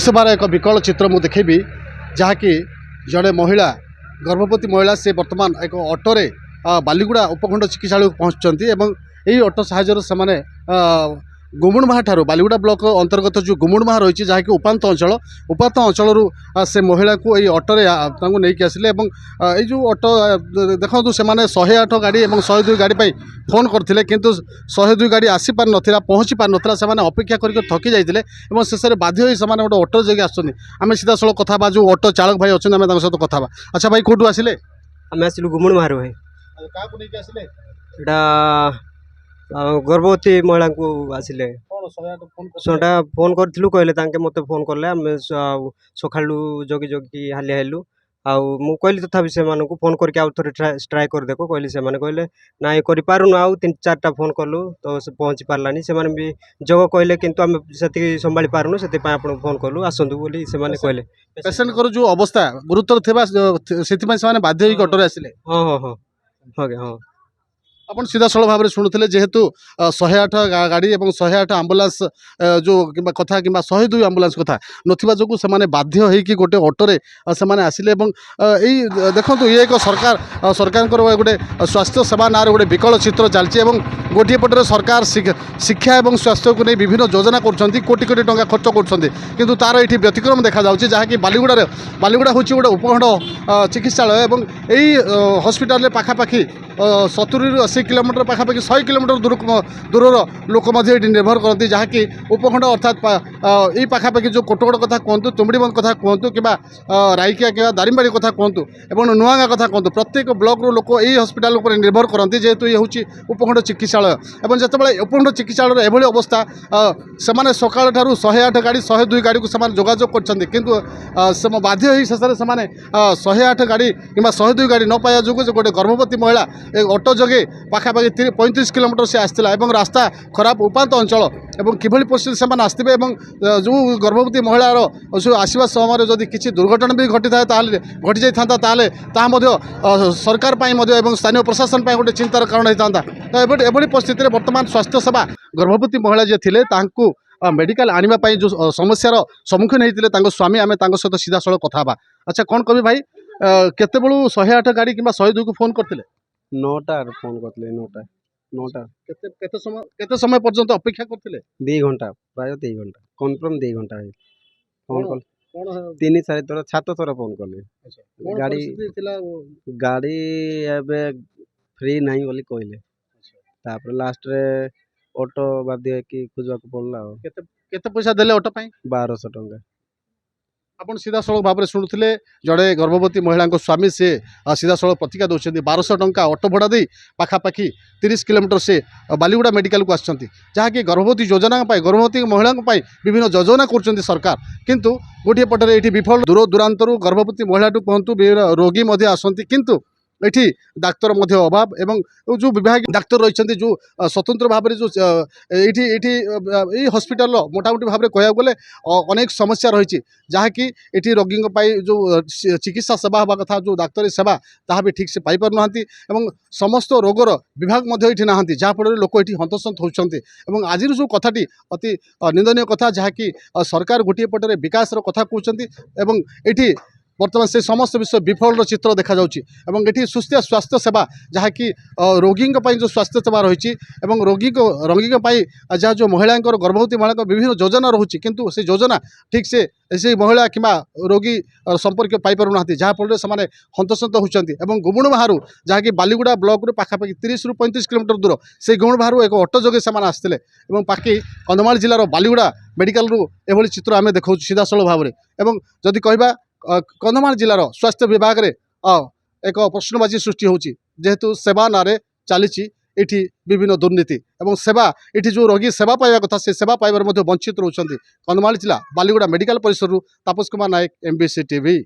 सेवार एक विकल चित्र मुझे देखेबी जहाँकि जड़े महिला गर्भवती महिला से वर्तमान एक ऑटोरे बालीगुड़ा उपखंड चिकित्सा पहुँचती यही ऑटो साहाय्य से गुमुड़माहा ठारू बालीगुड़ा ब्लॉक अंतर्गत जो गुमुड़माहा रही जहाँकि उपात अंचल से महिला को यही ऑटोरे नहीं आसिले जो ऑटो देखो से 108 गाड़ी और 102 गाड़ी फोन करते किंतु 102 गाड़ी आसी पार नाला पहुँची पार नाला से अपेक्षा करके थकी जाते शेष में बाध्य होई से गोटे ऑटो जगह आम सीधा सड़क कथा जो ऑटो चालक भाई अच्छे आम सहित कथा। अच्छा भाई कौटू आसिले? आम आसिलु गुमुड़माहारू भाई। गर्भवती महिला को आसिले सोटा फोन करूँ कहले मत फोन कले आम सका जगी जगी हालिया हेलु आउ कहली तथापि से फोन करके आउ थे ट्राए कर देखो कहली से कहले ना ये करूँ आउ 3-4टा फोन कलु तो से पहुँची पारानी से भी जग कहले किंतु आम से संभाली पारूँ से आपको फोन कलु आसतु बोली से कहले पेसेंट को जो अवस्था गुरुतर थिबा से बाध्य होकर ऑटो आसिले। हाँ हाँ हाँ हाँ हाँ अपन सीधा सड़क भाव में शुणुते जेहेतु 108 गाड़ी और 108 आम्बुलांस जो कथा कि 102 आम्बुलांस कथा नथिबा जोगु से बाध्य होइकि गोटे ऑटोरे से आसिले यही देखो ये एक सरकार गोटे स्वास्थ्य सेवा ना गोटे विकल चित्र चलती गोटे पटे सरकार शिक्षा और स्वास्थ्य को नहीं विभिन्न योजना कर कोटी कोटी टंका खर्च कर तार ये व्यतिक्रम देखा जाउछि जहाँकि बालीगुड़ा हूँ गोटे उपखंड चिकित्सालय और यही हस्पिटाल पाखापाखि 70-80 किलोमीटर पाखापाखि 100 किलोमीटर दूर लोक निर्भर करती जहाँकि उपखंड अर्थात यही पाखापाखि जो कोटगड़ कथा कहतु तुमड़ीबंध कथा कहतु कि राइकिया कि दारिमबाड़ी कथा कहतु और नुआगाँ कथा कहतु प्रत्येक ब्लॉक लोक यही हस्पिटाल उपर निर्भर करती जेहेतु ये हूँ उपखंड चिकित्सालय और जितेबाला उपखंड चिकित्सालय एभली अवस्था से सकाल ठारू 108 गाड़ी 102 गाड़ी को जोगाजोग कर बाध्य हो शेष में 108 गाड़ी कि 102 गाड़ी न पाया जो गोटे गर्भवती महिला एक ऑटो जगे पाखापाखि 35 किलोमीटर से आसला रास्ता खराब उपात अंचल और किभली परिस्थिति से आसते जो गर्भवती महिलार आसवा समय जदि किसी दुर्घटना भी घटी घटी जाता सरकार और स्थानीय प्रशासन गोटे चिंतार कारण होता तो एभली परिस्थिति वर्तमान स्वास्थ्य सेवा गर्भवती महिला जी थे मेडिकल आने जो समस्यार सम्मुखीन होते स्वामी आम सहित सीधा सड़क कथा। अच्छा कौन कवि भाई केते बेलू 108 गाड़ी कि 102 को फोन करते 9टा फोन करते 9टा केते समय पर्यंत अपेक्षा करते 2 घंटा प्राय 2 घंटा कन्फर्म 2 घंटा फोन कल 3-4 थर 7 थर फोन कले गाड़ी एबे फ्री नहीं बोली कहले तापर लास्ट रे ऑटो बाध्य कि खोजा को पड़ला केते पैसा देले ऑटो पाई 1200 टंका। अपन सीधा सड़क भाव में शुणुते जड़े गर्भवती महिला स्वामी से सीधा सड़क प्रतिक्रिया दौरान 1200 टंका ऑटो भड़ा दे पाखापाखि 30 किलोमीटर से बालीगुड़ा मेडिकल को आसछंती जहाँकि गर्भवती योजना गर्भवती महिला विभिन्न योजना कर सरकार किंतु गोटे पटे ये विफल दूर दूरांतर गर्भवती महिला कहतु रोगी आसती किंतु एठी डाक्तर अभाव एवं जो विभाग डाक्तर रही जो स्वतंत्र भाव में जो ये हस्पिटाल मोटामोटी भाव में कह गले अनेक समस्या रही जहाँकि ये रोगी जो चिकित्सा सेवा हवा कथा जो डाक्तरी सेवा ताहा भी ठीक से पाई पार नाहांती एवं समस्त रोगर विभाग ये ना जहाँफल लोक ये हंतसंत होती आज जो कथाटी अति निंदनीय कथा जहाँकि सरकार गोटे पटे विकास कथा कहते ये वर्तमान से समस्त विषय विफल चित्र देखा ये सुस्थिर स्वास्थ्य सेवा जहाँकि रोगी जो स्वास्थ्य सेवा रही रोगी जहाँ जो महिला गर्भवती महिला विभिन्न योजना रही किंतु से योजना ठीक से ऐसे महिला कि रोगी संपर्क पाई ना जहाँफल से हंतसंत होती गुमुड़माहारू जहाँकि बालीगुड़ा ब्लॉक पाखापाखि 30-35 किलोमीटर दूर से गुमुड़माहारू एक ऑटो जगे से आसते बाकी कंधमाल जिलार बालीगुड़ा मेडिकल एभली चित्र आम देखा सीधा सड़क भाव में जदि कहबा कंधमाल जिलार स्वास्थ्य विभाग रे एक प्रश्नबाची सृष्टि होची जेहेतु सेवा नारे चली एठी विभिन्न दुर्नीति एवं सेवा एठी जो रोगी सेवा पाइबा कथा से सेवा पाइबार वंचित रहउछंती। कंधमाल जिला बालीगुड़ा मेडिकल परिसर तापस कुमार नायक MBC TV।